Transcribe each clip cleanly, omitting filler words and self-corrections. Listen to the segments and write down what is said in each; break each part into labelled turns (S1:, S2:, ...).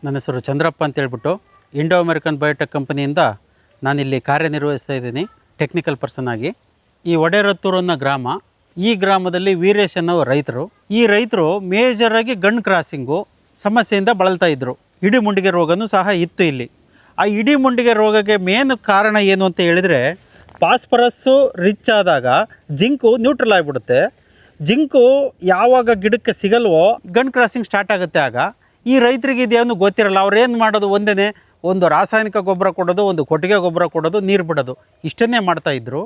S1: ನನ್ನ ಹೆಸರು ಚಂದ್ರಪ್ಪ ಅಂತ ಹೇಳ್ಬಿಟ್ಟು ಇಂಡೋ ಅಮೆರಿಕನ್ ಬಯೋಟೆಕ್ ಕಂಪನಿಯಿಂದ ನಾನಿಲ್ಲಿ ಕಾರ್ಯನಿರ್ವಹಿಸ್ತಾ ಇದ್ದೀನಿ ಟೆಕ್ನಿಕಲ್ ಪರ್ಸನ್ ಆಗಿ. ಈ ಒಡೆರತ್ತೂರು ಅನ್ನೋ ಗ್ರಾಮ, ಈ ಗ್ರಾಮದಲ್ಲಿ ವೀರೇಶ್ ಅನ್ನೋ ರೈತರು. ಈ ರೈತರು ಮೇಜರಾಗಿ ಗನ್ ಕ್ರಾಸಿಂಗು ಸಮಸ್ಯೆಯಿಂದ ಬಳಲ್ತಾ ಇದ್ದರು. ಇಡೀ ಮುಂಡಿಗೆ ರೋಗನೂ ಸಹ ಇತ್ತು ಇಲ್ಲಿ. ಆ ಇಡೀ ಮುಂಡಿಗೆ ರೋಗಕ್ಕೆ ಮೇನ್ ಕಾರಣ ಏನು ಅಂತ ಹೇಳಿದರೆ, ಫಾಸ್ಫರಸ್ಸು ರಿಚ್ ಆದಾಗ ಜಿಂಕು ನ್ಯೂಟ್ರಲ್ ಆಗಿಬಿಡುತ್ತೆ. ಜಿಂಕು ಯಾವಾಗ ಗಿಡಕ್ಕೆ ಸಿಗಲ್ವೋ ಗನ್ ಕ್ರಾಸಿಂಗ್ ಸ್ಟಾರ್ಟ್ ಆಗುತ್ತೆ. ಆಗ ಈ ರೈತರಿಗೆ ಇದೇನು ಗೊತ್ತಿರಲ್ಲ. ಅವ್ರು ಏನು ಮಾಡೋದು, ಒಂದು ರಾಸಾಯನಿಕ ಗೊಬ್ಬರ ಕೊಡೋದು, ಒಂದು ಕೊಟ್ಟಿಗೆ ಗೊಬ್ಬರ ಕೊಡೋದು, ನೀರು ಬಿಡೋದು, ಇಷ್ಟನ್ನೇ ಮಾಡ್ತಾಯಿದ್ರು.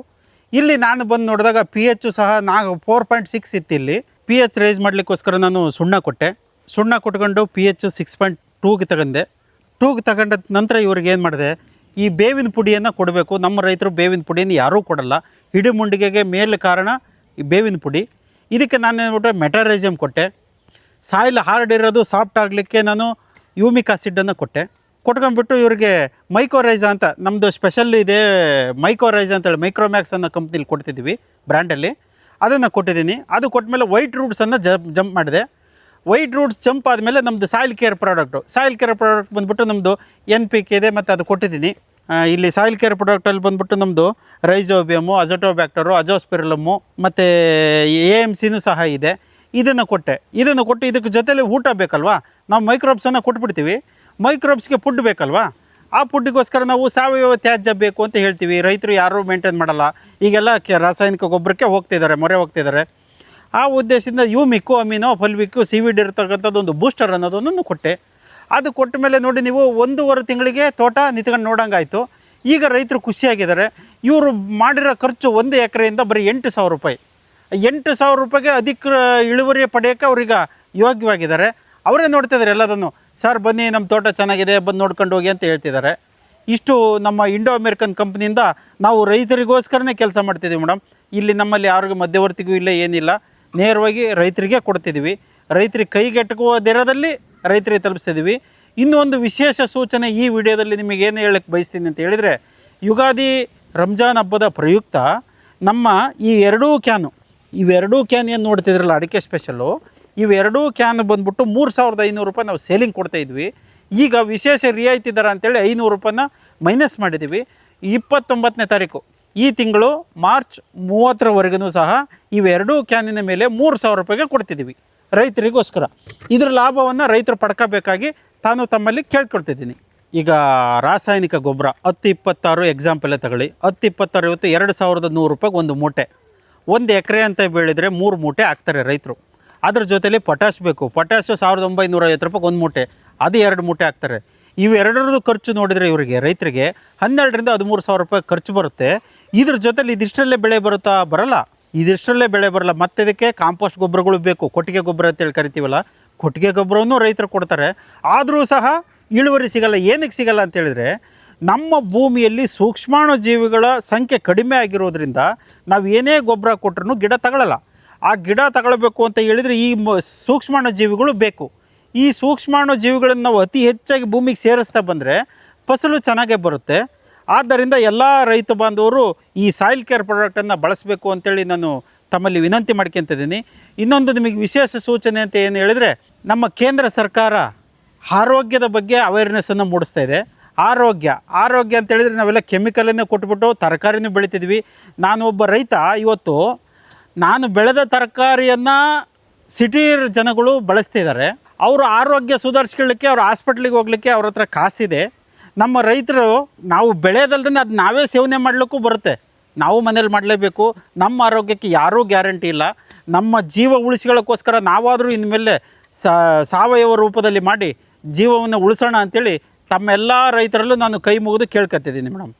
S1: ಇಲ್ಲಿ ನಾನು ಬಂದು ನೋಡಿದಾಗ pH ಸಹ 4.6 ಇತ್ತು. ಇಲ್ಲಿ pH ರೈಸ್ ಮಾಡಲಿಕ್ಕೋಸ್ಕರ ನಾನು ಸುಣ್ಣ ಕೊಟ್ಕೊಂಡು pH 6.2ಗೆ ತಗೊಂಡೆ. 2ಗೆ ತಗೊಂಡ ನಂತರ ಇವ್ರಿಗೆ ಏನು ಮಾಡಿದೆ, ಈ ಬೇವಿನ ಪುಡಿಯನ್ನು ಕೊಡಬೇಕು. ನಮ್ಮ ರೈತರು ಬೇವಿನ ಪುಡಿಯನ್ನು ಯಾರೂ ಕೊಡಲ್ಲ. ಇಡೀ ಮುಂಡಿಗೆಗೆ ಮೇಲೆ ಕಾರಣ ಈ ಬೇವಿನ ಪುಡಿ. ಇದಕ್ಕೆ ನಾನು ಏನ್ಬಿಟ್ಟೆ, ಮೆಟರೈಸಮ್ ಕೊಟ್ಟೆ. ಸಾಯಿಲ್ ಹಾರ್ಡ್ ಇರೋದು ಸಾಫ್ಟ್ ಆಗಲಿಕ್ಕೆ ನಾನು ಯೂಮಿಕ್ ಆಸಿಡನ್ನು ಕೊಟ್ಕೊಂಡ್ಬಿಟ್ಟು ಇವರಿಗೆ ಮೈಕೋರೈಜಾ ಅಂತ ನಮ್ಮದು ಸ್ಪೆಷಲ್ ಇದೆ. ಮೈಕೋರೈಜಾ ಅಂತೇಳಿ ಮೈಕ್ರೋಮ್ಯಾಕ್ಸ್ ಅನ್ನೋ ಕಂಪ್ನಿಲಿ ಕೊಡ್ತಿದ್ದೀವಿ, ಬ್ರ್ಯಾಂಡಲ್ಲಿ. ಅದನ್ನು ಕೊಟ್ಟಿದ್ದೀನಿ. ಅದು ಕೊಟ್ಟಮೇಲೆ ವೈಟ್ ರೂಟ್ಸನ್ನು ಜಂಪ್ ಮಾಡಿದೆ. ವೈಟ್ ರೂಟ್ಸ್ ಜಂಪ್ ಆದಮೇಲೆ ನಮ್ಮದು ಸಾಯಿಲ್ ಕೇರ್ ಪ್ರಾಡಕ್ಟ್ ಬಂದುಬಿಟ್ಟು ನಮ್ಮದು NPK ಇದೆ, ಮತ್ತು ಅದು ಕೊಟ್ಟಿದ್ದೀನಿ. ಇಲ್ಲಿ ಸಾಯಿಲ್ ಕೇರ್ ಪ್ರಾಡಕ್ಟಲ್ಲಿ ಬಂದುಬಿಟ್ಟು ನಮ್ಮದು ರೈಜೋಬಿಯಮು, ಅಜೋಟೋಬ್ಯಾಕ್ಟರು, ಅಜೋಸ್ಪಿರಲಮ್ಮು ಮತ್ತು AMCನೂ ಸಹ ಇದೆ. ಇದನ್ನು ಕೊಟ್ಟು ಇದಕ್ಕೆ ಜೊತೆಲಿ ಊಟ ಬೇಕಲ್ವಾ, ನಾವು ಮೈಕ್ರೋಬ್ಸನ್ನು ಕೊಟ್ಬಿಡ್ತೀವಿ. ಮೈಕ್ರೋಬ್ಸ್ಗೆ ಫುಡ್ ಬೇಕಲ್ವಾ, ಆ ಫುಡ್ಡಿಗೋಸ್ಕರ ನಾವು ಸಾವಯವ ತ್ಯಾಜ್ಯ ಬೇಕು ಅಂತ ಹೇಳ್ತೀವಿ. ರೈತರು ಯಾರೂ ಮೇಂಟೈನ್ ಮಾಡಲ್ಲ. ಈಗೆಲ್ಲ ರಾಸಾಯನಿಕ ಗೊಬ್ಬರಕ್ಕೆ ಮೊರೆ ಹೋಗ್ತಿದ್ದಾರೆ. ಆ ಉದ್ದೇಶದಿಂದ ಯೂಮಿಕ್ಕು, ಅಮೀನೋ, ಫಲ್ವಿಕ್ಕು, CVD ಇರ್ತಕ್ಕಂಥದ್ದು ಒಂದು ಬೂಸ್ಟರ್ ಅನ್ನೋದನ್ನು ಕೊಟ್ಟೆ. ಅದು ಕೊಟ್ಟ ಮೇಲೆ ನೋಡಿ ನೀವು 1.5 ತಿಂಗಳಿಗೆ ತೋಟ ನಿಂತ್ಕೊಂಡು ನೋಡೋಂಗಾಯಿತು. ಈಗ ರೈತರು ಖುಷಿಯಾಗಿದ್ದಾರೆ. ಇವರು ಮಾಡಿರೋ ಖರ್ಚು 1 ಎಕರೆಯಿಂದ ಬರೀ 8,000 ರೂಪಾಯಿ. 8,000 ರೂಪಾಯಿಗೆ ಅಧಿಕ ಇಳುವರಿ ಪಡೆಯೋಕ್ಕೆ ಅವ್ರೀಗ ಯೋಗ್ಯವಾಗಿದ್ದಾರೆ. ಅವರೇ ನೋಡ್ತಿದ್ದಾರೆ ಎಲ್ಲದನ್ನು. ಸರ್ ಬನ್ನಿ, ನಮ್ಮ ತೋಟ ಚೆನ್ನಾಗಿದೆ, ಬಂದು ನೋಡ್ಕೊಂಡು ಹೋಗಿ ಅಂತ ಹೇಳ್ತಿದ್ದಾರೆ. ಇಷ್ಟು ನಮ್ಮ ಇಂಡೋ ಅಮೆರಿಕನ್ ಕಂಪ್ನಿಯಿಂದ ನಾವು ರೈತರಿಗೋಸ್ಕರನೇ ಕೆಲಸ ಮಾಡ್ತಿದ್ದೀವಿ ಮೇಡಮ್. ಇಲ್ಲಿ ನಮ್ಮಲ್ಲಿ ಯಾರಿಗೂ ಮಧ್ಯವರ್ತಿಗೂ ಇಲ್ಲ, ಏನಿಲ್ಲ, ನೇರವಾಗಿ ರೈತರಿಗೆ ಕೊಡ್ತಿದ್ದೀವಿ. ರೈತರಿಗೆ ಕೈಗೆಟುಕುವ ದರದಲ್ಲಿ ರೈತರಿಗೆ ತಲುಪಿಸ್ತಿದ್ದೀವಿ. ಇನ್ನೂ ಒಂದು ವಿಶೇಷ ಸೂಚನೆ ಈ ವಿಡಿಯೋದಲ್ಲಿ ನಿಮಗೇನು ಹೇಳಕ್ಕೆ ಬಯಸ್ತೀನಿ ಅಂತ ಹೇಳಿದರೆ, ಯುಗಾದಿ ರಂಜಾನ್ ಹಬ್ಬದ ಪ್ರಯುಕ್ತ ನಮ್ಮ ಈ ಇವೆರಡೂ ಕ್ಯಾನ್ ಏನು ನೋಡ್ತಿದ್ರಲ್ಲ, ಅಡಿಕೆ ಸ್ಪೆಷಲ್ಲು, ಇವೆರಡೂ ಕ್ಯಾನ್ ಬಂದ್ಬಿಟ್ಟು 3,500 ರೂಪಾಯಿ ನಾವು ಸೇಲಿಂಗ್ ಕೊಡ್ತಾಯಿದ್ವಿ. ಈಗ ವಿಶೇಷ ರಿಯಾಯಿತಿ ದರ ಅಂತೇಳಿ 500 ರೂಪಾಯಿನ ಮೈನಸ್ ಮಾಡಿದ್ದೀವಿ. 29ನೇ ತಾರೀಕು ಈ ತಿಂಗಳು ಮಾರ್ಚ್ 30ರವರೆಗೂ ಸಹ ಇವೆರಡೂ ಕ್ಯಾನಿನ ಮೇಲೆ 3,000 ರೂಪಾಯಿಗೆ ಕೊಡ್ತಿದ್ದೀವಿ ರೈತರಿಗೋಸ್ಕರ. ಇದರ ಲಾಭವನ್ನು ರೈತರು ಪಡ್ಕೋಬೇಕಾಗಿ ತಾನು ತಮ್ಮಲ್ಲಿ ಕೇಳ್ಕೊಳ್ತಿದ್ದೀನಿ. ಈಗ ರಾಸಾಯನಿಕ ಗೊಬ್ಬರ 10-26 ಎಕ್ಸಾಂಪಲ್ಲೇ ತಗೊಳ್ಳಿ. 10-26 ಇವತ್ತು 2,100 ರೂಪಾಯಿಗೆ ಒಂದು ಮೂಟೆ. 1 ಎಕರೆ ಅಂತ ಬೆಳೆದರೆ 3 ಮೂಟೆ ಹಾಕ್ತಾರೆ ರೈತರು. ಅದ್ರ ಜೊತೆಲಿ ಪೊಟ್ಯಾಶ್ ಬೇಕು. ಪೊಟ್ಯಾಶು 1,950 ರೂಪಾಯಿಗೆ ಒಂದು ಮೂಟೆ, ಅದು 2 ಮೂಟೆ ಹಾಕ್ತಾರೆ. ಇವೆರಡರದ್ದು ಖರ್ಚು ನೋಡಿದರೆ ಇವರಿಗೆ ರೈತರಿಗೆ 12,000ರಿಂದ 13,000 ರೂಪಾಯಿ ಖರ್ಚು ಬರುತ್ತೆ. ಇದ್ರ ಜೊತೆಲಿ ಇದಿಷ್ಟರಲ್ಲೇ ಬೆಳೆ ಬರಲ್ಲ. ಮತ್ತು ಇದಕ್ಕೆ ಕಾಂಪೋಸ್ಟ್ ಗೊಬ್ಬರಗಳು ಬೇಕು. ಕೊಟ್ಟಿಗೆ ಗೊಬ್ಬರ ಅಂತೇಳಿ ಕರಿತೀವಲ್ಲ, ಕೊಟ್ಟಿಗೆ ಗೊಬ್ಬರವನ್ನು ರೈತರು ಕೊಡ್ತಾರೆ. ಆದರೂ ಸಹ ಇಳುವರಿ ಸಿಗಲ್ಲ. ಏನಕ್ಕೆ ಸಿಗಲ್ಲ ಅಂತೇಳಿದರೆ, ನಮ್ಮ ಭೂಮಿಯಲ್ಲಿ ಸೂಕ್ಷ್ಮಾಣು ಜೀವಿಗಳ ಸಂಖ್ಯೆ ಕಡಿಮೆ ಆಗಿರೋದ್ರಿಂದ ನಾವು ಏನೇ ಗೊಬ್ಬರ ಕೊಟ್ಟರೂ ಗಿಡ ತಗೊಳ್ಳಲ್ಲ. ಆ ಗಿಡ ತಗೊಳ್ಬೇಕು ಅಂತ ಹೇಳಿದರೆ ಈ ಸೂಕ್ಷ್ಮಾಣು ಜೀವಿಗಳು ಬೇಕು. ಈ ಸೂಕ್ಷ್ಮಾಣು ಜೀವಿಗಳನ್ನು ನಾವು ಅತಿ ಹೆಚ್ಚಾಗಿ ಭೂಮಿಗೆ ಸೇರಿಸ್ತಾ ಬಂದರೆ ಫಸಲು ಚೆನ್ನಾಗೇ ಬರುತ್ತೆ. ಆದ್ದರಿಂದ ಎಲ್ಲ ರೈತ ಬಾಂಧವರು ಈ ಸಾಯಿಲ್ ಕೇರ್ ಪ್ರಾಡಕ್ಟನ್ನು ಬಳಸಬೇಕು ಅಂತೇಳಿ ನಾನು ತಮ್ಮಲ್ಲಿ ವಿನಂತಿ ಮಾಡ್ಕೊತಿದ್ದೀನಿ. ಇನ್ನೊಂದು ನಿಮಗೆ ವಿಶೇಷ ಸೂಚನೆ ಅಂತ ಏನು ಹೇಳಿದರೆ, ನಮ್ಮ ಕೇಂದ್ರ ಸರ್ಕಾರ ಆರೋಗ್ಯದ ಬಗ್ಗೆ ಅವೇರ್ನೆಸ್ಸನ್ನು ಮೂಡಿಸ್ತಾ ಇದೆ. ಆರೋಗ್ಯ ಅಂತ ಹೇಳಿದರೆ ನಾವೆಲ್ಲ ಕೆಮಿಕಲನ್ನೇ ಕೊಟ್ಬಿಟ್ಟು ತರಕಾರಿನೂ ಬೆಳಿತಿದ್ವಿ. ನಾನು ಒಬ್ಬ ರೈತ. ಇವತ್ತು ನಾನು ಬೆಳೆದ ತರಕಾರಿಯನ್ನು ಸಿಟಿ ಜನಗಳು ಬಳಸ್ತಿದ್ದಾರೆ. ಅವರು ಆರೋಗ್ಯ ಸುಧಾರಿಸ್ಕೊಳ್ಳಿಕ್ಕೆ, ಅವ್ರ ಹಾಸ್ಪಿಟ್ಲಿಗೆ ಹೋಗ್ಲಿಕ್ಕೆ ಅವ್ರ ಹತ್ರ ಕಾಸಿದೆ. ನಮ್ಮ ರೈತರು ನಾವು ಬೆಳೆಯೋದಲ್ದೇ ಅದು ನಾವೇ ಸೇವನೆ ಮಾಡಲಿಕ್ಕೂ ಬರುತ್ತೆ. ನಾವು ಮನೇಲಿ ಮಾಡಲೇಬೇಕು. ನಮ್ಮ ಆರೋಗ್ಯಕ್ಕೆ ಯಾರೂ ಗ್ಯಾರಂಟಿ ಇಲ್ಲ. ನಮ್ಮ ಜೀವ ಉಳಿಸ್ಕೊಳ್ಳೋಕ್ಕೋಸ್ಕರ ನಾವಾದರೂ ಇನ್ಮೇಲೆ ಸಾವಯವ ರೂಪದಲ್ಲಿ ಮಾಡಿ ಜೀವವನ್ನು ಉಳಿಸೋಣ ಅಂಥೇಳಿ ತಮ್ಮೆಲ್ಲ ರೈತರಲ್ಲೂ ನಾನು ಕೈ ಮುಗಿದು ಕೇಳ್ಕೊತಿದ್ದೀನಿ ಮೇಡಮ್.